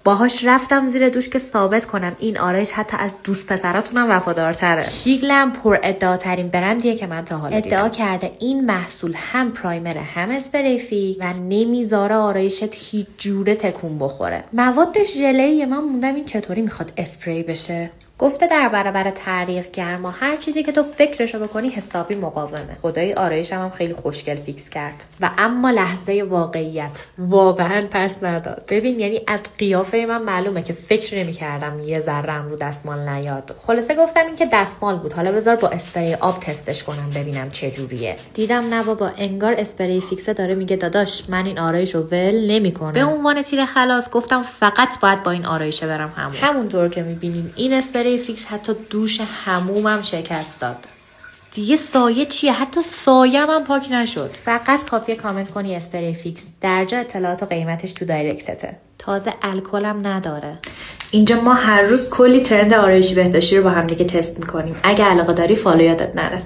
باهاش رفتم زیر دوش که ثابت کنم این آرایش حتی از دوست پسراتونم وفادارتره. شیگلم پر ادعاترین برندیه که من تا حالا ادعا کرده این محصول هم پرایمر هم اسپری فیکس و نمیذاره آرایشت هیچ جوره تکون بخوره. موادش ژله‌ای، من موندم این چطوری میخواد اسپری بشه. گفته در برابر تعریق گرما هر چیزی که تو فکرشو بکنی حسابی مقاومه. خدای آرایشم هم خیلی خوشگل فیکس کرد. و اما لحظه واقعیت واقعا پس نداد. ببین یعنی از قیافه من معلومه که فکر نمی‌کردم یه ذره‌ام رو دستمال نیاد. خلاصه گفتم این که دستمال بود، حالا بذار با اسپری آب تستش کنم ببینم چه جوریه. دیدم نه بابا، انگار اسپری فیکس داره میگه داداش من این آرایشو ول نمی‌کنم. به عنوان تیر خلاص گفتم فقط باید با این آرایشه برم حموم. همونطور که می‌بینین این اسپری فیکس حتی دوش حمومم شکست داد. دیگه سایه چیه؟ حتی سایه هم پاک نشد. فقط کافیه کامنت کنی اسپری فیکس، درجا اطلاعات و قیمتش تو دایرکتته. تازه الکلم نداره. اینجا ما هر روز کلی ترند آرایشی بهداشتی رو با هم دیگه تست میکنیم. اگه علاقه داری فالو یادت نره.